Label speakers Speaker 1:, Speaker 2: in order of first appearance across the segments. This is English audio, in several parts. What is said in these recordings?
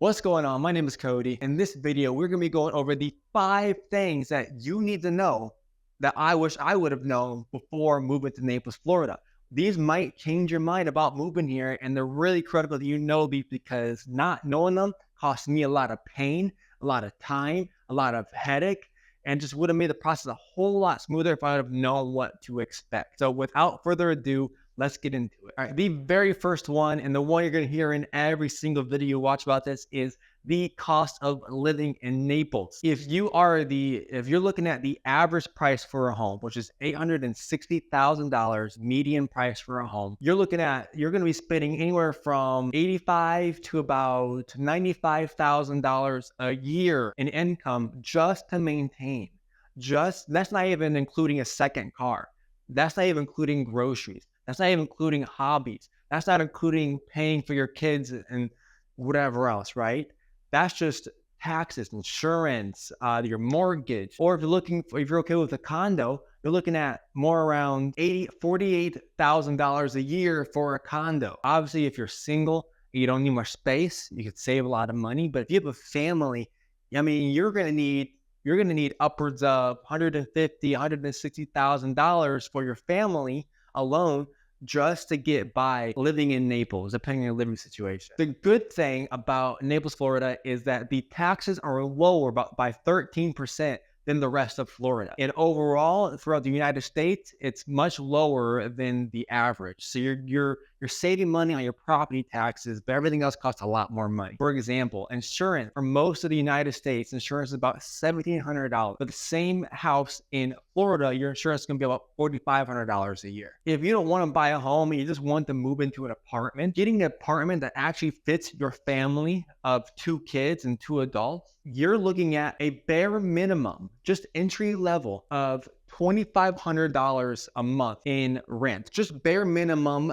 Speaker 1: What's going on? My name is Cody. In this video, we're going to be going over the 5 things that you need to know that I wish I would have known before moving to Naples, Florida. These might change your mind about moving here, and they're really critical that you know these because not knowing them cost me a lot of pain, a lot of time, a lot of headache, and just would have made the process a whole lot smoother if I would have known what to expect. So without further ado, let's get into it. All right, the very first one, and the one you're going to hear in every single video you watch about this, is the cost of living in Naples. If you're looking at the average price for a home, which is $860,000 median price for a home, you're going to be spending anywhere from $85 to about $95,000 a year in income just to maintain. That's not even including a second car. That's not even including groceries. That's not even including hobbies. That's not including paying for your kids and whatever else, right? That's just taxes, insurance, your mortgage. Or if you're okay with a condo, you're looking at more around $48,000 a year for a condo. Obviously, if you're single, you don't need much space. You could save a lot of money. But if you have a family, I mean, you're gonna need upwards of $150,000, $160,000 for your family alone just to get by living in Naples, depending on your living situation. The good thing about Naples, Florida is that the taxes are lower by 13% than the rest of Florida. And overall, throughout the United States, it's much lower than the average. So you're saving money on your property taxes, but everything else costs a lot more money. For example, insurance for most of the United States, insurance is about $1,700. For the same house in Florida, your insurance is going to be about $4,500 a year. If you don't want to buy a home and you just want to move into an apartment, getting an apartment that actually fits your family of 2 kids and 2 adults, you're looking at a bare minimum, just entry level, of $2,500 a month in rent. Just bare minimum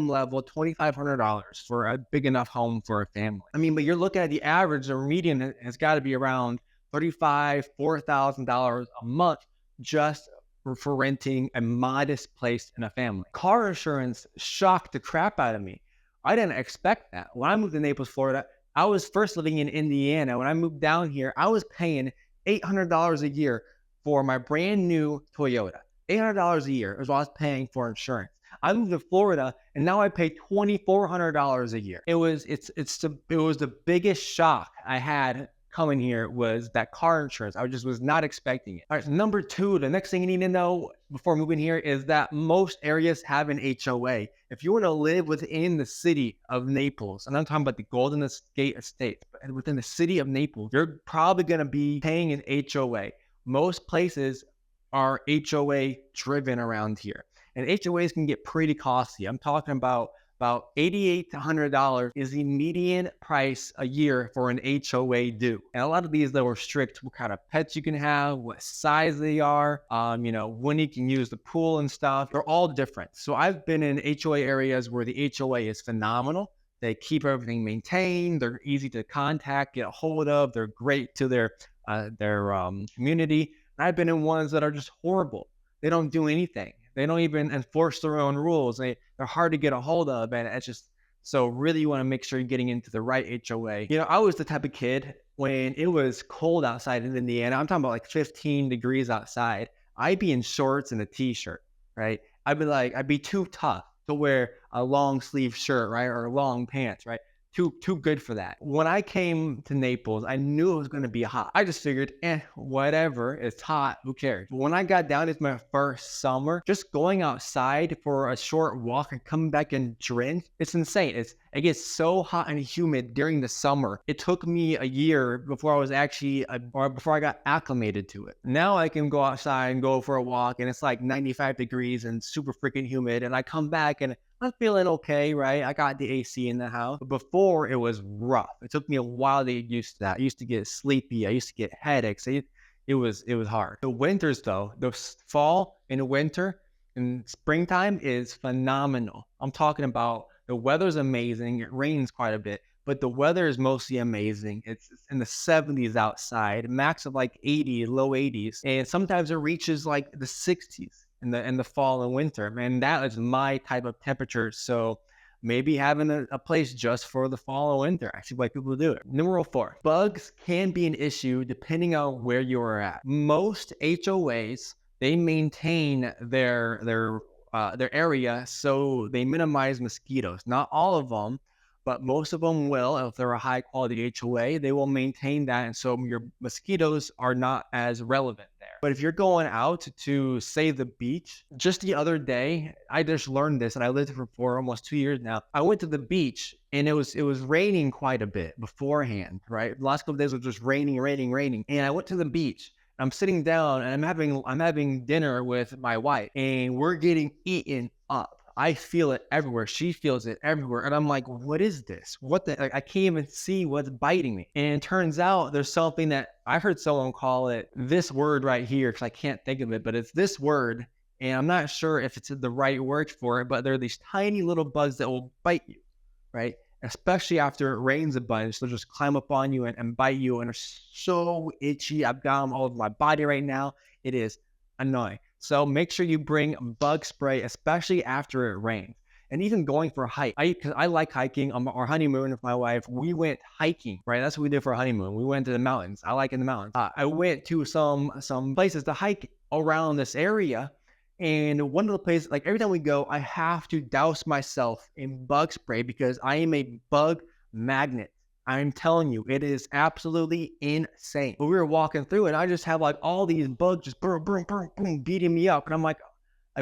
Speaker 1: level, $2,500 for a big enough home for a family. I mean, but you're looking at the average or median has got to be around $35,000, $4,000 a month just for renting a modest place in a family. Car insurance shocked the crap out of me. I didn't expect that. When I moved to Naples, Florida, I was first living in Indiana. When I moved down here, I was paying $800 a year for my brand new Toyota. $800 a year is what I was paying for insurance. I moved to Florida and now I pay $2,400 a year. It was the biggest shock I had coming here was that car insurance. I just was not expecting it. All right, so number 2, the next thing you need to know before moving here is that most areas have an HOA. If you want to live within the city of Naples, and I'm talking about the Golden Gate Estate, but within the city of Naples, you're probably going to be paying an HOA. Most places are HOA driven around here, and HOAs can get pretty costly. I'm talking about $88 to $100 is the median price a year for an HOA due. And a lot of these, though, are strict what kind of pets you can have, what size they are, when you can use the pool and stuff. They're all different. So I've been in HOA areas where the HOA is phenomenal. They keep everything maintained. They're easy to contact, get a hold of. They're great to their community. And I've been in ones that are just horrible. They don't do anything. They don't even enforce their own rules. They're hard to get a hold of, and it's just so really you want to make sure you're getting into the right HOA. I was the type of kid when it was cold outside in Indiana. I'm talking about like 15 degrees outside. I'd be in shorts and a t-shirt, right? I'd be too tough to wear a long sleeve shirt, right, or long pants, right? Too good for that. When I came to Naples, I knew it was going to be hot. I just figured, whatever, it's hot, who cares? But when I got down, it's my first summer, just going outside for a short walk and coming back and drenched, it's insane. It gets so hot and humid during the summer. It took me a year before I got acclimated to it. Now I can go outside and go for a walk and it's like 95 degrees and super freaking humid, and I come back and I'm feeling okay, right? I got the AC in the house. But before, it was rough. It took me a while to get used to that. I used to get sleepy. I used to get headaches. It was hard. The winters, though, the fall and winter and springtime is phenomenal. I'm talking about the weather's amazing. It rains quite a bit, but the weather is mostly amazing. It's in the 70s outside, max of like 80, low 80s. And sometimes it reaches like the 60s in the fall and winter. Man, that is my type of temperature. So maybe having a place just for the fall or winter. I see why people do it. Number 4, bugs can be an issue depending on where you are at. Most HOAs, they maintain their area so they minimize mosquitoes. Not all of them, but most of them will. If they're a high quality HOA, they will maintain that, and so your mosquitoes are not as relevant there. But if you're going out to, say, the beach, just the other day, I just learned this, and I lived here for almost 2 years now. I went to the beach, and it was raining quite a bit beforehand, right? The last couple of days was just raining, and I went to the beach. I'm sitting down, and I'm having dinner with my wife, and we're getting eaten up. I feel it everywhere. She feels it everywhere. And I'm like, what is this? What the, like, I can't even see what's biting me. And it turns out there's something that I heard someone call it this word right here, because I can't think of it, but it's this word. And I'm not sure if it's the right word for it, but there are these tiny little bugs that will bite you, right? Especially after it rains a bunch. They'll just climb up on you and bite you. And they're so itchy. I've got them all over my body right now. It is annoying. So make sure you bring bug spray, especially after it rains. And even going for a hike, because I like hiking. On our honeymoon with my wife, we went hiking, right? That's what we did for a honeymoon. We went to the mountains. I like in the mountains. I went to some places to hike around this area. And one of the places, like every time we go, I have to douse myself in bug spray because I am a bug magnet. I'm telling you, it is absolutely insane. But we were walking through and I just have like all these bugs just boom, boom, boom, boom, beating me up. And I'm like,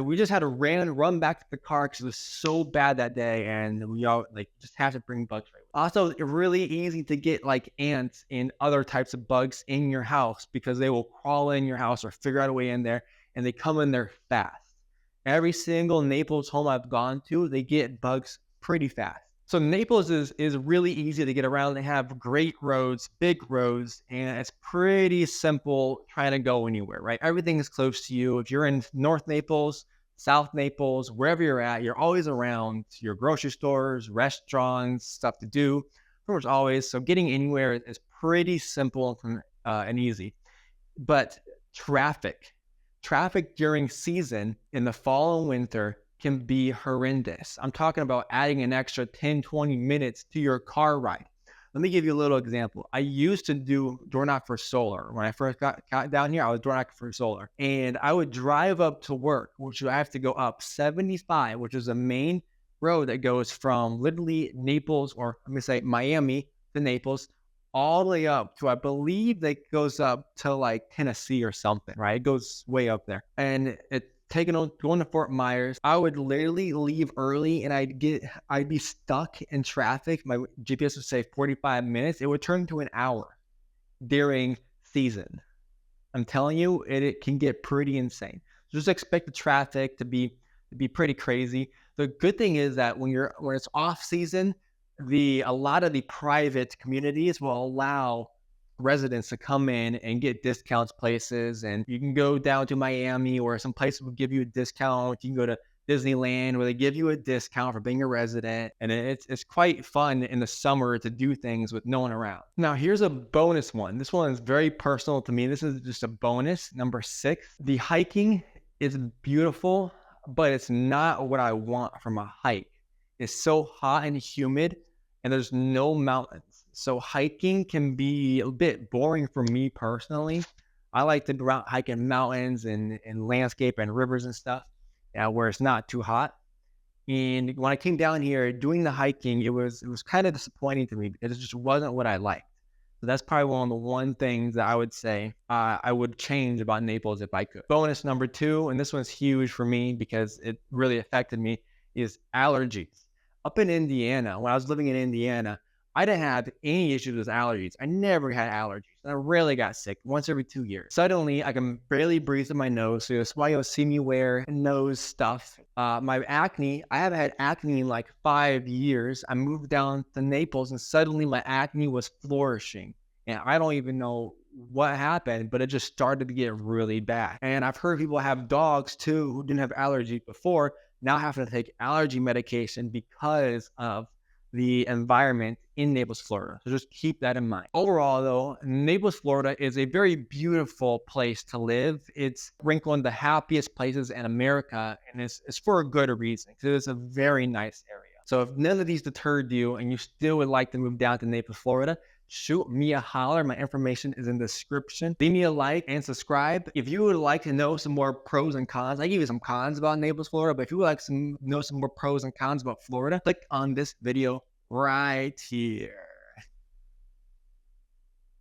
Speaker 1: we just had to run back to the car because it was so bad that day. And we all like just have to bring bug spray. Also, it's really easy to get like ants and other types of bugs in your house because they will crawl in your house or figure out a way in there, and they come in there fast. Every single Naples home I've gone to, they get bugs pretty fast. So Naples is really easy to get around. They have great roads, big roads, and it's pretty simple trying to go anywhere, right? Everything is close to you. If you're in North Naples, South Naples, wherever you're at, you're always around your grocery stores, restaurants, stuff to do, pretty much always. So getting anywhere is pretty simple and easy. But traffic during season in the fall and winter can be horrendous. I'm talking about adding an extra 10, 20 minutes to your car ride. Let me give you a little example. I used to do door knock for solar. When I first got down here, I was door knocking for solar. And I would drive up to work, which I have to go up 75, which is a main road that goes from literally Naples, or let me say Miami to Naples, all the way up to, I believe that goes up to like Tennessee or something, right? It goes way up there. And going to Fort Myers, I would literally leave early and I'd be stuck in traffic. My GPS would say 45 minutes. It would turn to an hour during season. I'm telling you, it can get pretty insane. Just expect the traffic to be pretty crazy. The good thing is that when it's off season, a lot of the private communities will allow residents to come in and get discounts places, and you can go down to Miami or some places will give you a discount. You can go to Disneyland where they give you a discount for being a resident, and it's quite fun in the summer to do things with no one around. Now here's a bonus one. This one is very personal to me. This is just a bonus. Number 6, the hiking is beautiful, but it's not what I want from a hike. It's so hot and humid and there's no mountains. So hiking can be a bit boring for me personally. I like to go out hiking mountains and landscape and rivers and stuff, where it's not too hot. And when I came down here doing the hiking, it was kind of disappointing to me because it just wasn't what I liked. So that's probably one of the one things that I would say I would change about Naples if I could. Bonus number 2, and this one's huge for me because it really affected me, is allergies. Up in Indiana, when I was living in Indiana, I didn't have any issues with allergies. I never had allergies. I rarely got sick, once every 2 years. Suddenly, I can barely breathe through my nose, so that's why you'll see me wear nose stuff. My acne, I haven't had acne in like 5 years. I moved down to Naples, and suddenly my acne was flourishing. And I don't even know what happened, but it just started to get really bad. And I've heard people have dogs too who didn't have allergies before, now having to take allergy medication because of the environment in Naples, Florida. So just keep that in mind. Overall though, Naples, Florida is a very beautiful place to live. It's ranked one of the happiest places in America, and it's for a good reason because it's a very nice area. So if none of these deterred you and you still would like to move down to Naples, Florida, shoot me a holler. My information is in the description. Leave me a like and subscribe. If you would like to know some more pros and cons, I give you some cons about Naples, Florida, but if you would like to know some more pros and cons about Florida, click on this video right here.